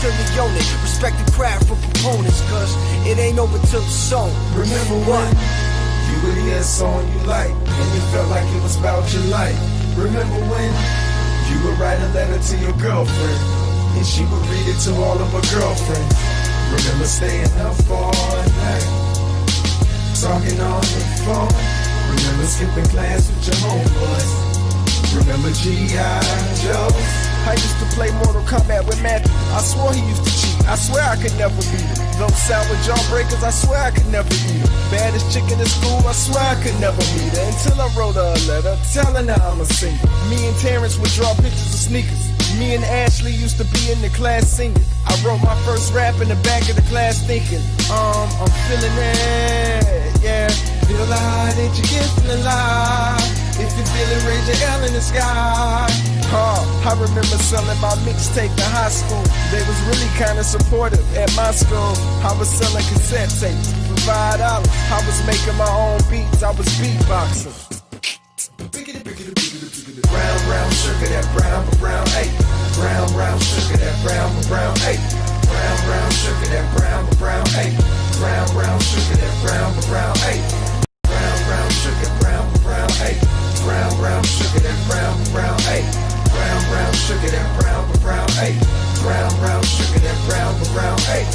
on it. Respect the craft for proponents, cause it ain't over till the song. Remember when you would hear a song you like, and you felt like it was about your life? Remember when you would write a letter to your girlfriend, and she would read it to all of her girlfriends? Remember staying up all night, talking on the phone? Remember skipping class with your homeboys? Remember G.I. Joe? I used to play Mortal Kombat with Matthew. I swore he used to cheat. I swear I could never beat him. Those sour jawbreakers, I swear I could never eat him. Baddest chick in the school, I swear I could never meet her. Until I wrote her a letter telling her I'm a singer. Me and Terrence would draw pictures of sneakers. Me and Ashley used to be in the class singing. I wrote my first rap in the back of the class thinking, I'm feeling it, yeah. Feel like that you get feeling alive. If you feel it, raise your L in the sky. I remember selling my mixtape in high school. They was really kinda supportive at my school. I was selling cassette tapes for $5. I was making my own beats, I was beatboxing. Brown, brown sugar, that brown, brown, ayy. Brown, brown sugar, that brown, brown, ayy. Brown, brown sugar, that brown, brown, ayy. Brown, brown sugar, that brown, brown, ayy. Brown, brown sugar, brown, brown, ayy. Brown, brown sugar, that brown, brown, ayy. Brown, brown sugar, that brown, brown, ayy. Brown, brown sugar, that brown, brown, ayy.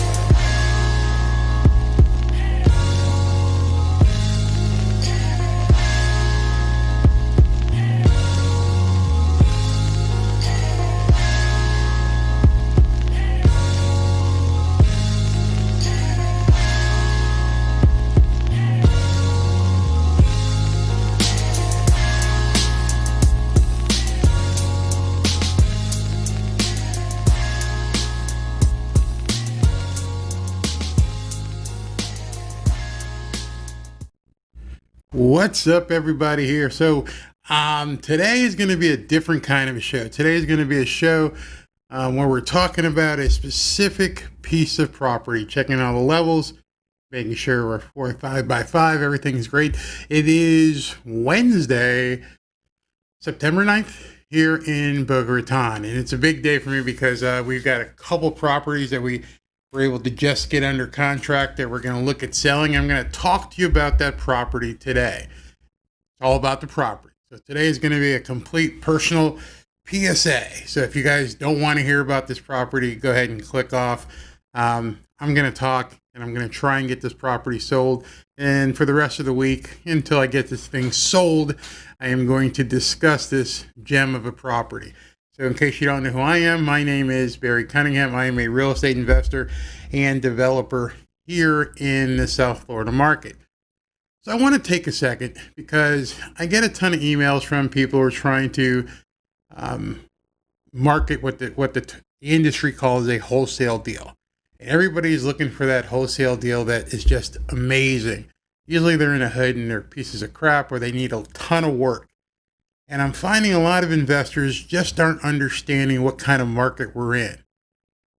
What's up, everybody here? So today is going to be a different kind of a show. Today is going to be a show where we're talking about a specific piece of property, checking all the levels, making sure we're 4 or 5 by 5, everything's great. It is Wednesday, September 9th here in Boca Raton, and it's a big day for me because we've got a couple properties that we were able to just get under contract that we're going to look at selling. I'm going to talk to you about that property today. It's all about the property. So today is going to be a complete personal PSA. So if you guys don't want to hear about this property, go ahead and click off. I'm going to talk and I'm going to try and get this property sold. And for the rest of the week, until I get this thing sold, I am going to discuss this gem of a property. So in case you don't know who I am, my name is Barry Cunningham. I am a real estate investor and developer here in the South Florida market. So I want to take a second because I get a ton of emails from people who are trying to market what the industry calls a wholesale deal. And everybody's looking for that wholesale deal that is just amazing. Usually they're in a hood and they're pieces of crap or they need a ton of work. And I'm finding a lot of investors just aren't understanding what kind of market we're in.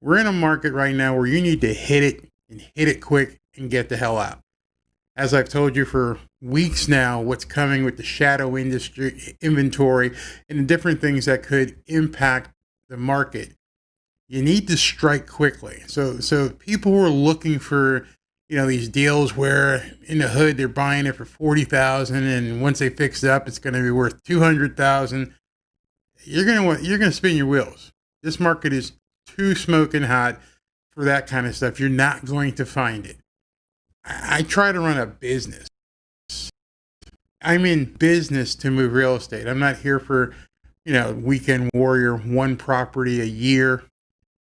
We're in a market right now where you need to hit it and hit it quick and get the hell out. As I've told you for weeks now, what's coming with the shadow industry inventory and the different things that could impact the market. You need to strike quickly. So people who are looking for these deals where in the hood they're buying it for $40,000, and once they fix it up, it's going to be worth $200,000. You're gonna spin your wheels. This market is too smoking hot for that kind of stuff. You're not going to find it. I try to run a business. I'm in business to move real estate. I'm not here for weekend warrior, 1 property a year,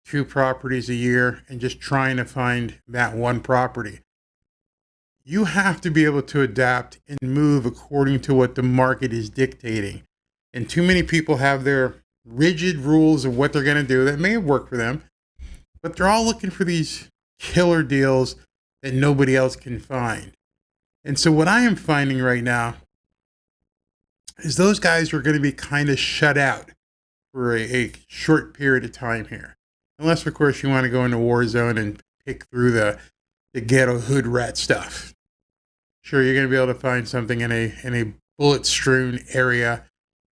2 properties a year, and just trying to find that 1 property. You have to be able to adapt and move according to what the market is dictating. And too many people have their rigid rules of what they're going to do that may have worked for them, but they're all looking for these killer deals that nobody else can find. And so what I am finding right now is those guys are going to be kind of shut out for a short period of time here. Unless, of course, you want to go into war zone and pick through the ghetto hood rat stuff. Sure, you're going to be able to find something in a bullet-strewn area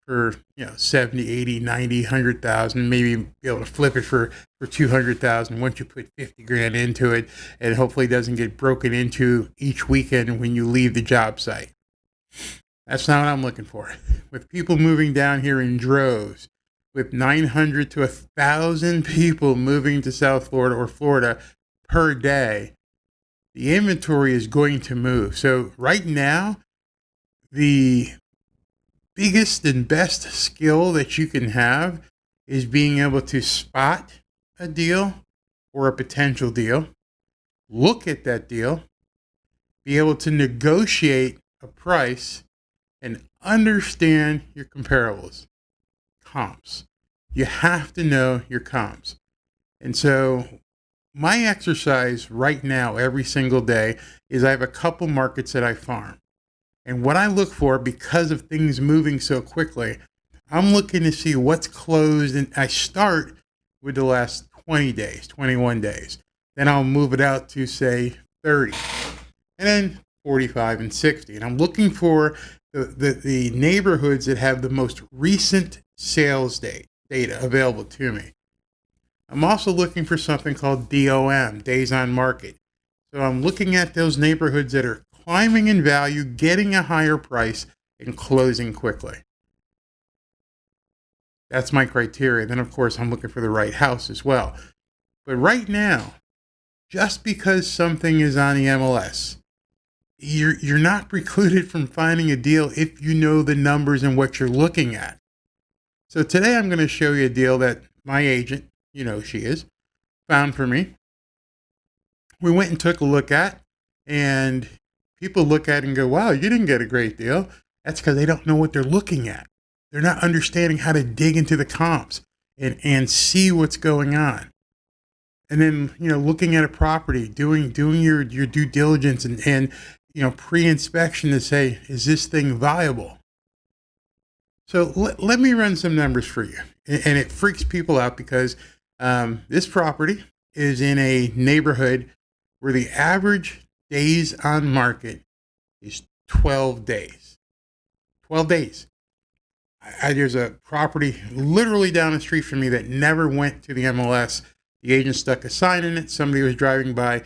for 70, 80, 90, 100,000, maybe be able to flip it for 200,000 once you put 50 grand into it, and hopefully it doesn't get broken into each weekend when you leave the job site. That's not what I'm looking for. With people moving down here in droves, with 900 to 1,000 people moving to South Florida or Florida per day, the inventory is going to move. So right now, the biggest and best skill that you can have is being able to spot a deal or a potential deal, look at that deal, be able to negotiate a price, and understand your comparables, comps. You have to know your comps. And so my exercise right now, every single day, is I have a couple markets that I farm. And what I look for, because of things moving so quickly, I'm looking to see what's closed. And I start with the last 20 days, 21 days. Then I'll move it out to, say, 30. And then 45 and 60. And I'm looking for the neighborhoods that have the most recent sales data available to me. I'm also looking for something called DOM, days on market. So I'm looking at those neighborhoods that are climbing in value, getting a higher price, and closing quickly. That's my criteria. Then, of course, I'm looking for the right house as well. But right now, just because something is on the MLS, you're not precluded from finding a deal if you know the numbers and what you're looking at. So today I'm going to show you a deal that my agent, she is, found for me. We went and took a look at, and people look at it and go, wow, you didn't get a great deal. That's because they don't know what they're looking at. They're not understanding how to dig into the comps and see what's going on. And then, looking at a property, doing your due diligence and pre-inspection to say, is this thing viable? So let me run some numbers for you. And it freaks people out because this property is in a neighborhood where the average days on market is 12 days. 12 days. There's a property literally down the street from me that never went to the MLS. The agent stuck a sign in it. Somebody was driving by.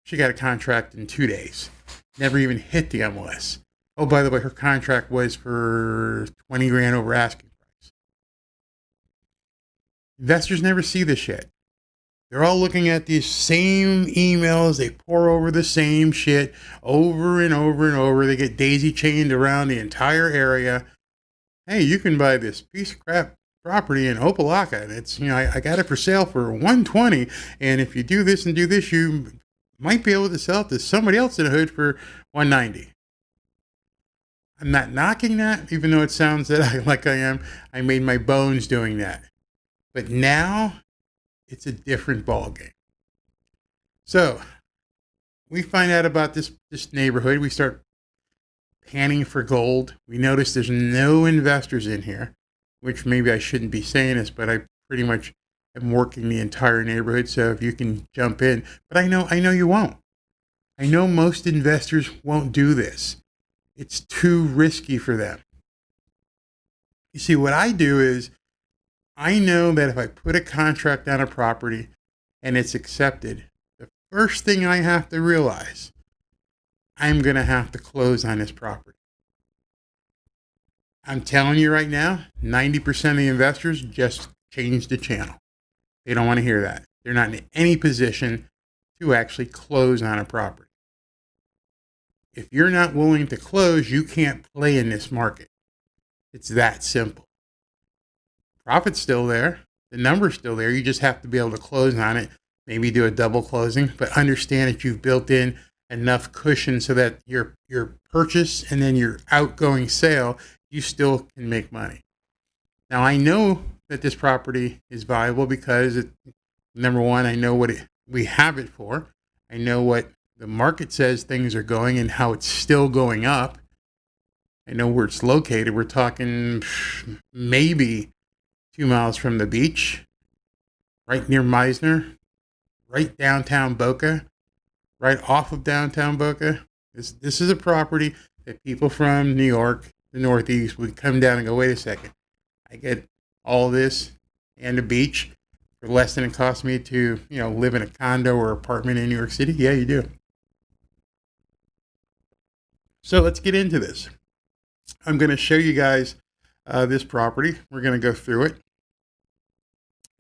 She got a contract in 2 days. Never even hit the MLS. Oh, by the way, her contract was for 20 grand over asking price. Investors never see this shit. They're all looking at these same emails. They pour over the same shit over and over and over. They get daisy chained around the entire area. Hey, you can buy this piece of crap property in Opelika. And it's, I got it for sale for $120. And if you do this and do this, you might be able to sell it to somebody else in the hood for $190. I'm not knocking that, even though it sounds that like I am. I made my bones doing that. But now it's a different ballgame. So we find out about this neighborhood. We start panning for gold. We notice there's no investors in here, which maybe I shouldn't be saying this, but I pretty much am working the entire neighborhood. So if you can jump in, but I know you won't. I know most investors won't do this. It's too risky for them. You see, what I do is I know that if I put a contract on a property and it's accepted, the first thing I have to realize, I'm going to have to close on this property. I'm telling you right now, 90% of the investors just change the channel. They don't want to hear that. They're not in any position to actually close on a property. If you're not willing to close, you can't play in this market. It's that simple. Profit's still there. The number's still there. You just have to be able to close on it. Maybe do a double closing, but understand that you've built in enough cushion so that your purchase and then your outgoing sale, you still can make money. Now, I know that this property is viable because, number one, I know what we have it for. I know what the market says things are going and how it's still going up. I know where it's located. We're talking maybe 2 miles from the beach, right near Meisner, right downtown Boca, right off of downtown Boca. This is a property that people from New York the Northeast would come down and go, wait a second, I get all this and the beach for less than it cost me to, live in a condo or apartment in New York City? Yeah, you do. So let's get into this. I'm going to show you guys this property. We're going to go through it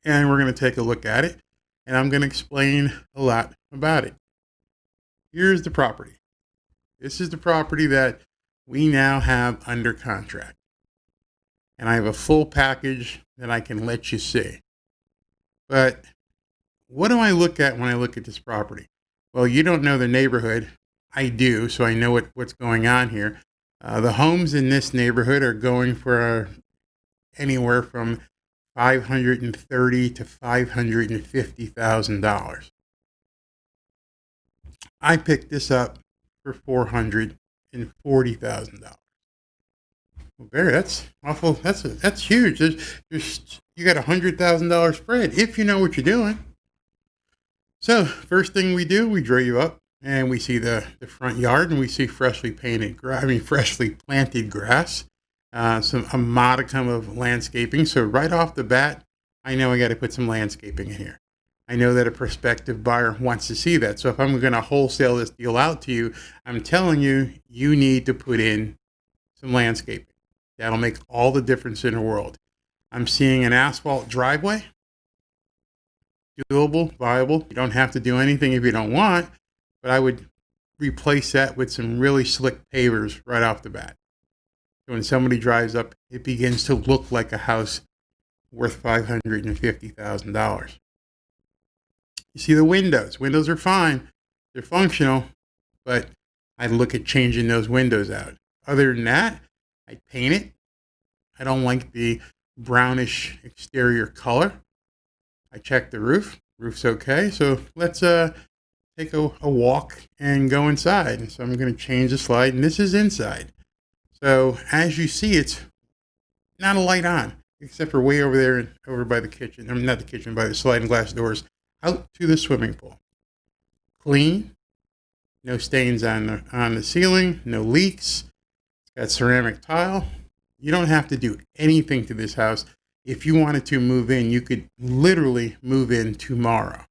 and we're going to take a look at it, and I'm going to explain a lot about it. Here's the property. This is the property that we now have under contract. And I have a full package that I can let you see. But what do I look at when I look at this property? Well, you don't know the neighborhood. I do, so I know what's going on here. The homes in this neighborhood are going for anywhere from $530,000 to $550,000. I picked this up for $440,000. Well, Barry, that's awful. That's huge. There's you got $100,000 spread if you know what you're doing. So first thing we do, we drive up and we see the front yard, and we see freshly planted grass, a modicum of landscaping. So right off the bat, I know I got to put some landscaping in here. I know that a prospective buyer wants to see that. So if I'm going to wholesale this deal out to you, I'm telling you, you need to put in some landscaping. That'll make all the difference in the world. I'm seeing an asphalt driveway. Doable, viable. You don't have to do anything if you don't want, but I would replace that with some really slick pavers right off the bat. So when somebody drives up, it begins to look like a house worth $550,000. You see the windows. Windows are fine. They're functional, but I'd look at changing those windows out. Other than that, I'd paint it. I don't like the brownish exterior color. I checked the roof. Roof's okay. So let's take a walk and go inside. So I'm going to change the slide, and this is inside. So as you see, it's not a light on, except for way over there, over by the kitchen. I mean, not the kitchen, by the sliding glass doors out to the swimming pool. Clean. No stains on the ceiling. No leaks. It's got ceramic tile. You don't have to do anything to this house. If you wanted to move in, you could literally move in tomorrow.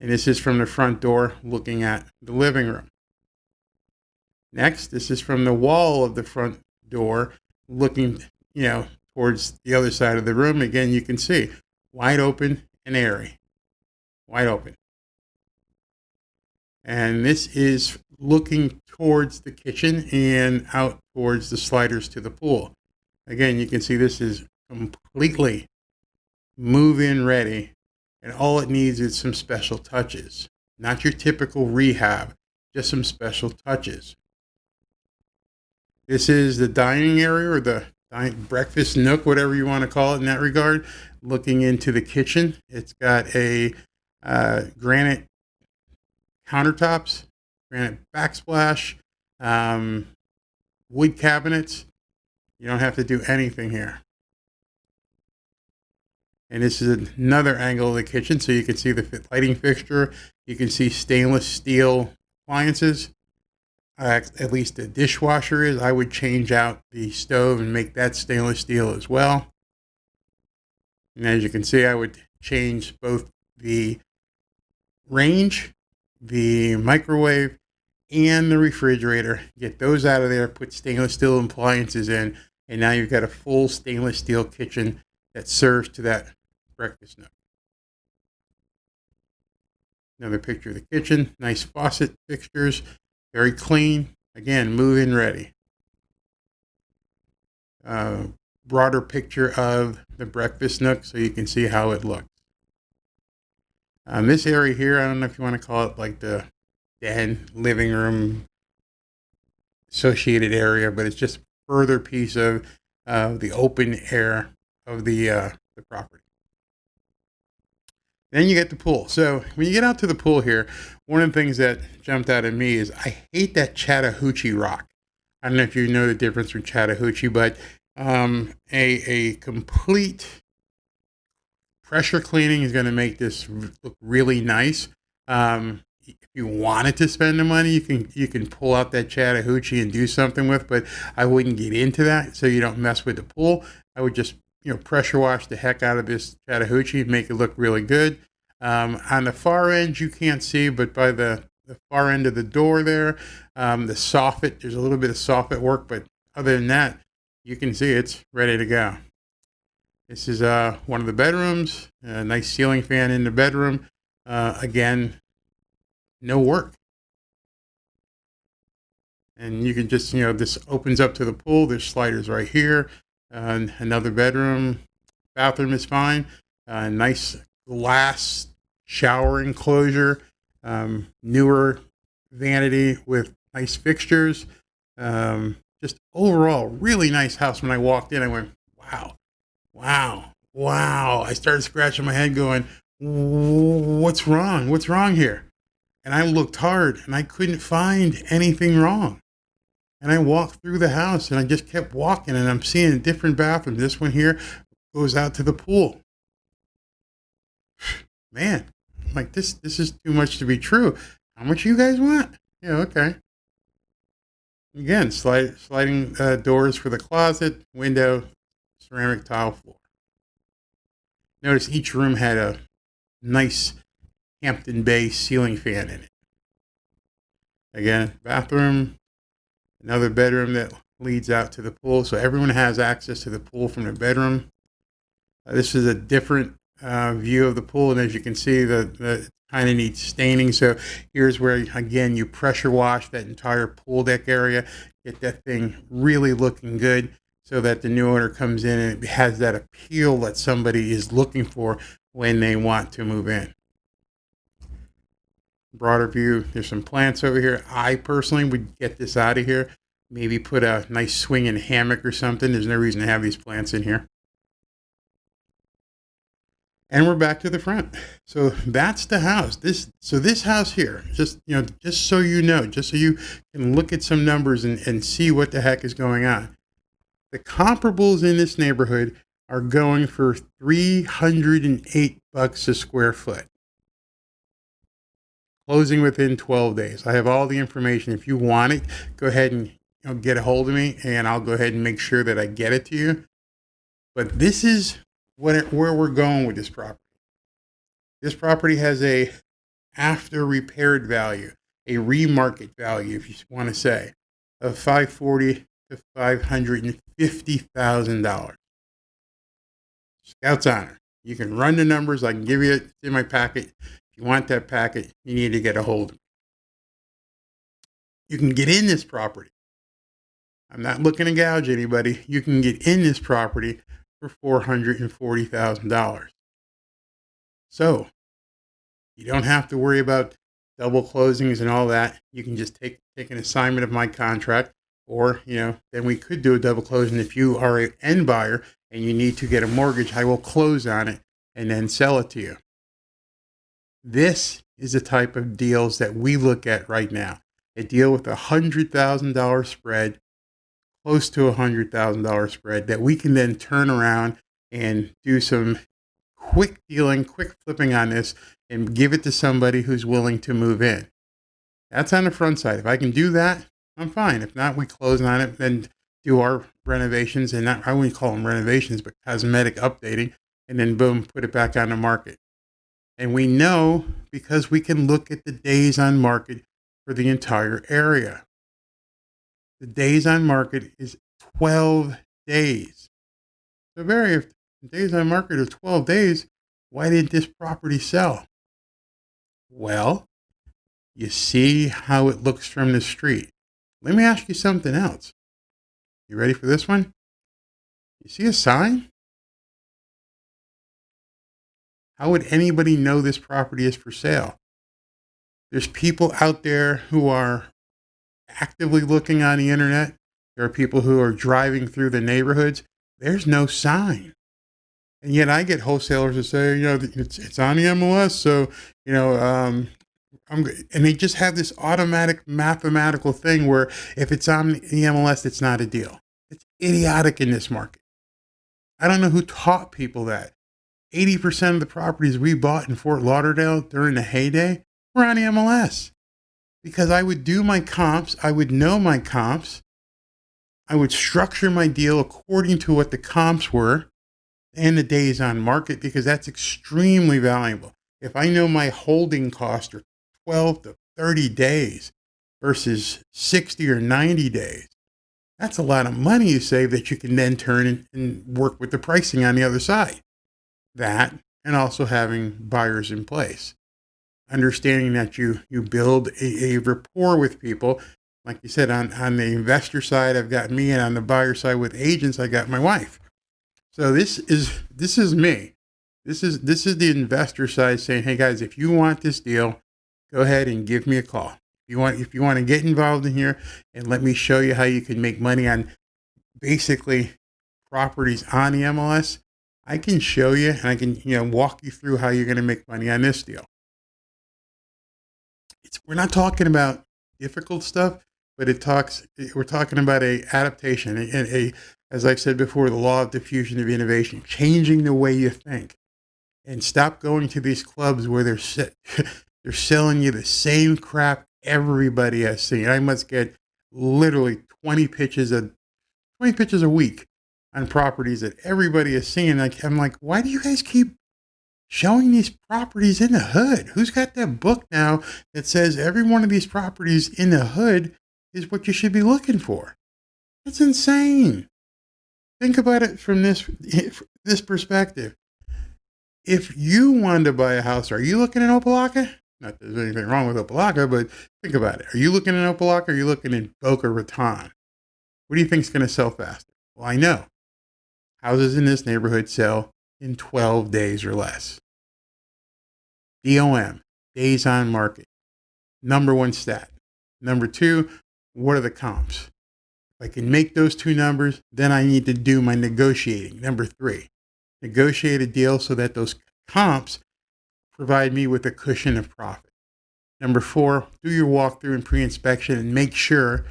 And this is from the front door looking at the living room. Next, this is from the wall of the front door looking, towards the other side of the room. Again, you can see wide open and airy. Wide open. And this is looking towards the kitchen and out towards the sliders to the pool. Again, you can see this is completely move-in ready, and all it needs is some special touches. Not your typical rehab, just some special touches. This is the dining area, or the breakfast nook, whatever you want to call it in that regard, looking into the kitchen. It's got a granite countertops, granite backsplash, wood cabinets. You don't have to do anything here. And this is another angle of the kitchen, so you can see the lighting fixture. You can see stainless steel appliances. At least the dishwasher is. I would change out the stove and make that stainless steel as well. And as you can see, I would change both the range, the microwave, and the refrigerator. Get those out of there, put stainless steel appliances in, and now you've got a full stainless steel kitchen that serves to that breakfast nook. Another picture of the kitchen. Nice faucet fixtures. Very clean. Again, move-in ready. Broader picture of the breakfast nook so you can see how it looks. This area here, I don't know if you want to call it like the den, living room, associated area, but it's just a further piece of the open air of the property. Then you get the pool. So when you get out to the pool here, one of the things that jumped out at me is I hate that Chattahoochee rock. I don't know if you know the difference from Chattahoochee, but a complete pressure cleaning is going to make this look really nice. If you wanted to spend the money, you can pull out that Chattahoochee and do something with, but I wouldn't get into that so you don't mess with the pool. I would just, pressure wash the heck out of this Chattahoochee, make it look really good. On the far end, you can't see, but by the far end of the door there, the soffit, there's a little bit of soffit work, but other than that, you can see it's ready to go. This is one of the bedrooms, a nice ceiling fan in the bedroom. Again, no work. And you can just, this opens up to the pool. There's sliders right here. Another bedroom. Bathroom is fine. Nice glass shower enclosure. Newer vanity with nice fixtures. Just overall, really nice house. When I walked in, I went, wow. I started scratching my head going, what's wrong? What's wrong here? And I looked hard and I couldn't find anything wrong. And I walked through the house and I just kept walking and I'm seeing a different bathroom. This one here goes out to the pool. Man, I'm like, this is too much to be true. How much you guys want? Yeah, okay. Again, sliding doors for the closet, window, ceramic tile floor. Notice each room had a nice Hampton Bay ceiling fan in it. Again, bathroom, another bedroom that leads out to the pool. So everyone has access to the pool from the bedroom. This is a different view of the pool. And as you can see, the kind of needs staining. So here's where, again, you pressure wash that entire pool deck area. Get that thing really looking good so that the new owner comes in and it has that appeal that somebody is looking for when they want to move in. Broader view, there's some plants over here. I personally would get this out of here. Maybe put a nice swinging hammock or something. There's no reason to have these plants in here. And we're back to the front. So that's the house. This house here, just so you know, just so you can look at some numbers and see what the heck is going on. The comparables in this neighborhood are going for $308 a square foot. Closing within 12 days. I have all the information. If you want it, go ahead and get a hold of me and I'll go ahead and make sure that I get it to you. But this is where we're going with this property. This property has a after repaired value, a remarket value, if you want to say, of $540,000 to $550,000. Scout's honor. You can run the numbers. I can give you it in my packet. If you want that packet, you need to get a hold of me. You can get in this property. I'm not looking to gouge anybody. You can get in this property for $440,000. So you don't have to worry about double closings and all that. You can just take an assignment of my contract, or then we could do a double closing. If you are an end buyer and you need to get a mortgage, I will close on it and then sell it to you. This is the type of deals that we look at right now. A deal with $100,000 spread, close to $100,000 spread, that we can then turn around and do some quick dealing, quick flipping on this and give it to somebody who's willing to move in. That's on the front side. If I can do that, I'm fine. If not, we close on it, then do our renovations, and I wouldn't call them renovations, but cosmetic updating, and then boom, put it back on the market. And we know because we can look at the days on market for the entire area. The days on market is 12 days. So Barry, if the days on market are 12 days, why didn't this property sell? Well, you see how it looks from the street. Let me ask you something else. You ready for this one? You see a sign? How would anybody know this property is for sale? There's people out there who are actively looking on the internet. There are people who are driving through the neighborhoods. There's no sign. And yet I get wholesalers that say, it's on the MLS. So, and they just have this automatic mathematical thing where if it's on the MLS, it's not a deal. It's idiotic in this market. I don't know who taught people that. 80% of the properties we bought in Fort Lauderdale during the heyday were on the MLS. because I would do my comps. I would know my comps. I would structure my deal according to what the comps were and the days on market, because that's extremely valuable. If I know my holding costs are 12 to 30 days versus 60 or 90 days, that's a lot of money you save that you can then turn and work with the pricing on the other side. That, and also having buyers in place. Understanding that you build a rapport with people. Like you said, on the investor side, I've got me, and on the buyer side with agents, I got my wife. So this is me. This is the investor side saying, hey guys, if you want this deal, go ahead and give me a call. If you want to get involved in here, and let me show you how you can make money on basically properties on the MLS, I can show you, and I can walk you through how you're going to make money on this deal. We're not talking about difficult stuff, but we're talking about a adaptation, as I've said before, the law of diffusion of innovation, changing the way you think, and stop going to these clubs where they're selling you the same crap everybody has seen. I must get literally 20 pitches a week on properties that everybody has seen. I'm like, why do you guys keep showing these properties in the hood? Who's got that book now that says every one of these properties in the hood is what you should be looking for? It's insane. Think about it from this perspective. If you wanted to buy a house, are you looking in Opelika? Not that there's anything wrong with Opelika, but think about it. Are you looking in Opelika, or are you looking in Boca Raton? What do you think is going to sell faster? Well, I know. Houses in this neighborhood sell in 12 days or less. DOM, days on market, number one stat. Number two, what are the comps? If I can make those two numbers, then I need to do my negotiating. Number three, negotiate a deal so that those comps provide me with a cushion of profit. Number four, do your walkthrough and pre-inspection and make sure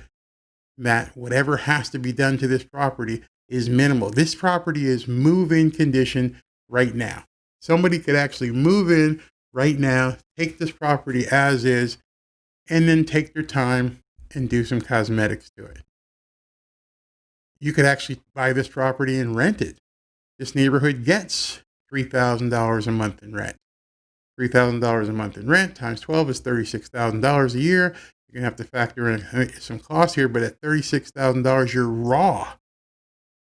that whatever has to be done to this property is minimal. This property is move-in condition right now. Somebody could actually move in right now, take this property as is, and then take their time and do some cosmetics to it. You could actually buy this property and rent it. This neighborhood gets $3,000 a month in rent. $3,000 a month in rent times 12 is $36,000 a year. You're going to have to factor in some costs here, but at $36,000,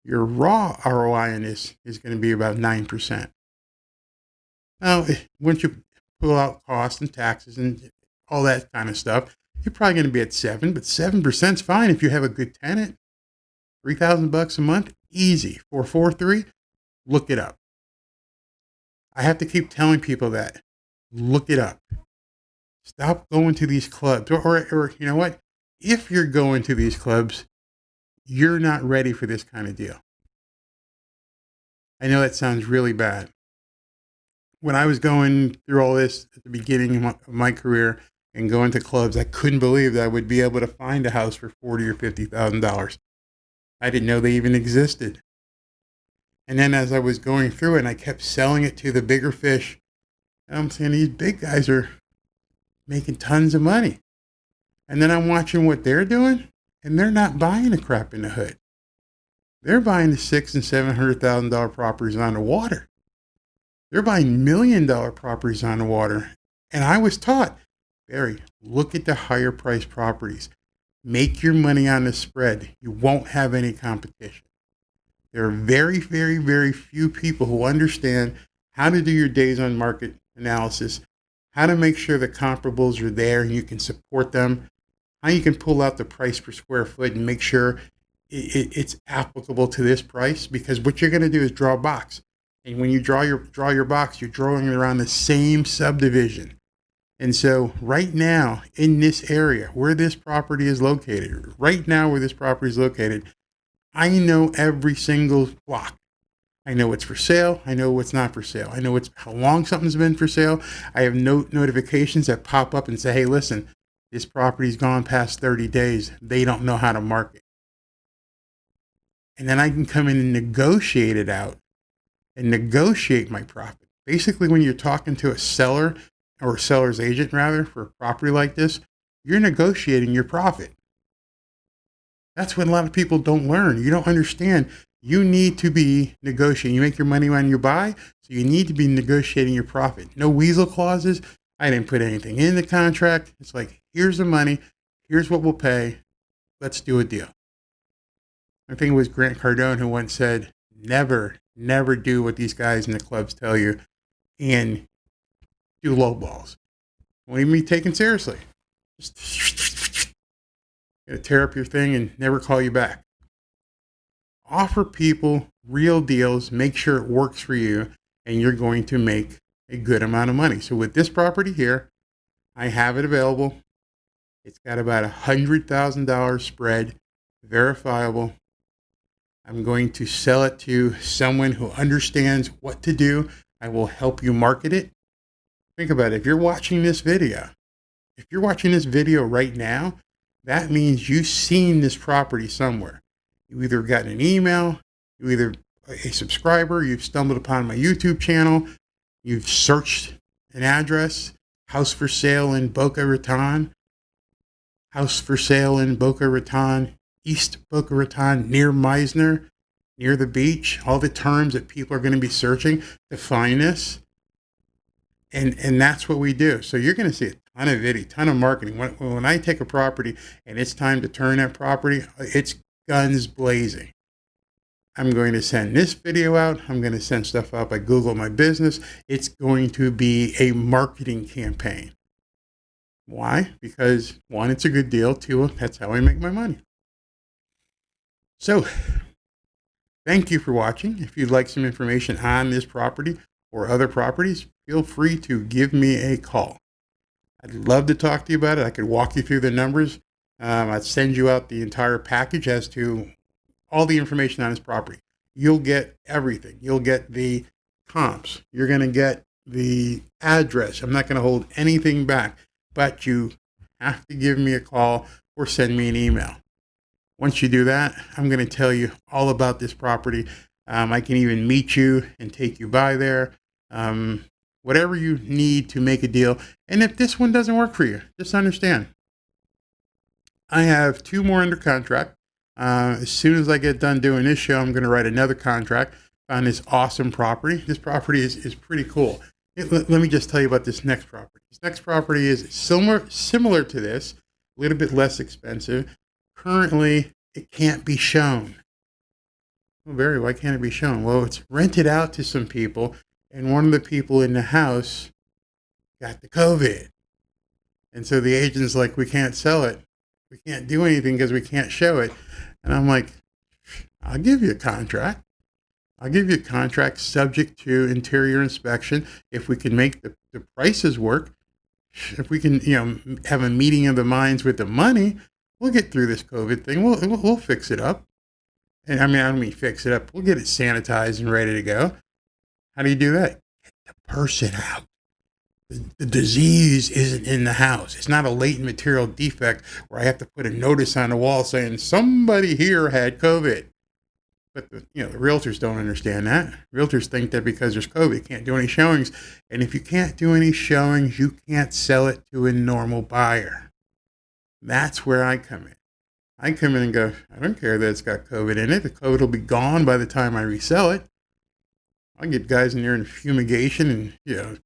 your raw ROI in this is going to be about 9%. Now, once you pull out costs and taxes and all that kind of stuff, you're probably going to be at 7%, but 7% is fine if you have a good tenant. $3,000 a month, easy. 443, look it up. I have to keep telling people that. Look it up. Stop going to these clubs. Or you know what? If you're going to these clubs, you're not ready for this kind of deal. I know that sounds really bad. When I was going through all this at the beginning of my career and going to clubs, I couldn't believe that I would be able to find a house for $40,000 or $50,000. I didn't know they even existed. And then as I was going through it, and I kept selling it to the bigger fish, and I'm saying these big guys are making tons of money. And then I'm watching what they're doing, and they're not buying the crap in the hood. They're buying the $600,000 and $700,000 properties on the water. They're buying $1 million properties on the water. And I was taught, Barry, look at the higher priced properties. Make your money on the spread. You won't have any competition. There are very, very, very few people who understand how to do your days on market analysis, how to make sure the comparables are there and you can support them, how you can pull out the price per square foot and make sure it's applicable to this price. Because what you're going to do is draw a box. And when you draw your box, you're drawing around the same subdivision. And so right now in this area where this property is located, I know every single block. I know what's for sale. I know what's not for sale. I know how long something's been for sale. I have notifications that pop up and say, hey, listen, this property's gone past 30 days. They don't know how to market. And then I can come in and negotiate it out and negotiate my profit. Basically, when you're talking to a seller or a seller's agent, rather, for a property like this, you're negotiating your profit. That's what a lot of people don't learn. You don't understand. You need to be negotiating. You make your money when you buy, so you need to be negotiating your profit. No weasel clauses. I didn't put anything in the contract. It's like, here's the money. Here's what we'll pay. Let's do a deal. I think it was Grant Cardone who once said, never do what these guys in the clubs tell you and do low balls. Won't even be taken seriously. Just gonna tear up your thing and never call you back. Offer people real deals, make sure it works for you, and you're going to make a good amount of money. So with this property here, I have it available. It's got about $100,000 spread, verifiable. I'm going to sell it to someone who understands what to do. I will help you market it. Think about it. If you're watching this video right now, that means you've seen this property somewhere. You either got an email, you either a subscriber, you've stumbled upon my YouTube channel, you've searched an address, house for sale in Boca Raton, house for sale in Boca Raton, East Boca Raton, near Meisner, near the beach, all the terms that people are going to be searching to find this. And that's what we do. So you're going to see a ton of video, ton of marketing. When I take a property and it's time to turn that property, it's guns blazing. I'm going to send this video out. I'm going to send stuff out by Google My Business. It's going to be a marketing campaign. Why? Because one, it's a good deal. Two, that's how I make my money. So thank you for watching. If you'd like some information on this property or other properties, feel free to give me a call. I'd love to talk to you about it. I could walk you through the numbers. I'd send you out the entire package as to all the information on this property. You'll get everything. You'll get the comps. You're going to get the address. I'm not going to hold anything back, but you have to give me a call or send me an email. Once you do that, I'm going to tell you all about this property. I can even meet you and take you by there. Whatever you need to make a deal. And if this one doesn't work for you, just understand. I have 2 more under contract. As soon as I get done doing this show, I'm going to write another contract on this awesome property. This property is pretty cool. Let me just tell you about this next property. This next property is similar to this, a little bit less expensive. Currently, it can't be shown. Well, Barry, why can't it be shown? Well, it's rented out to some people, and one of the people in the house got the COVID. And so the agent's like, we can't sell it. We can't do anything because we can't show it. And I'm like, I'll give you a contract. I'll give you a contract subject to interior inspection. If we can make the prices work, if we can, have a meeting of the minds with the money, we'll get through this COVID thing. We'll fix it up. And I don't mean fix it up. We'll get it sanitized and ready to go. How do you do that? Get the person out. The disease isn't in the house. It's not a latent material defect where I have to put a notice on the wall saying somebody here had COVID. But the realtors don't understand that. Realtors think that because there's COVID, you can't do any showings. And if you can't do any showings, you can't sell it to a normal buyer. That's where I come in. I come in and go, I don't care that it's got COVID in it. The COVID will be gone by the time I resell it. I'll get guys in there in fumigation and,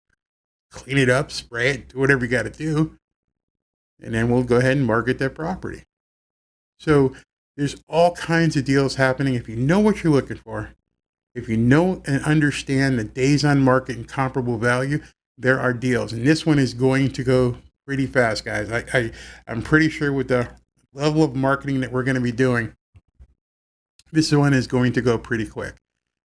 clean it up, spray it, do whatever you got to do. And then we'll go ahead and market that property. So there's all kinds of deals happening. If you know what you're looking for, if you know and understand the days on market and comparable value, there are deals. And this one is going to go pretty fast, guys. I'm pretty sure with the level of marketing that we're going to be doing, this one is going to go pretty quick.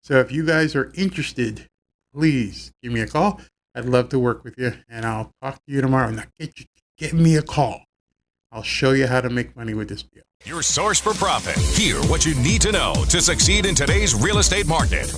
So if you guys are interested, please give me a call. I'd love to work with you, and I'll talk to you tomorrow. Now, get me a call. I'll show you how to make money with this deal. Your source for profit. Hear what you need to know to succeed in today's real estate market.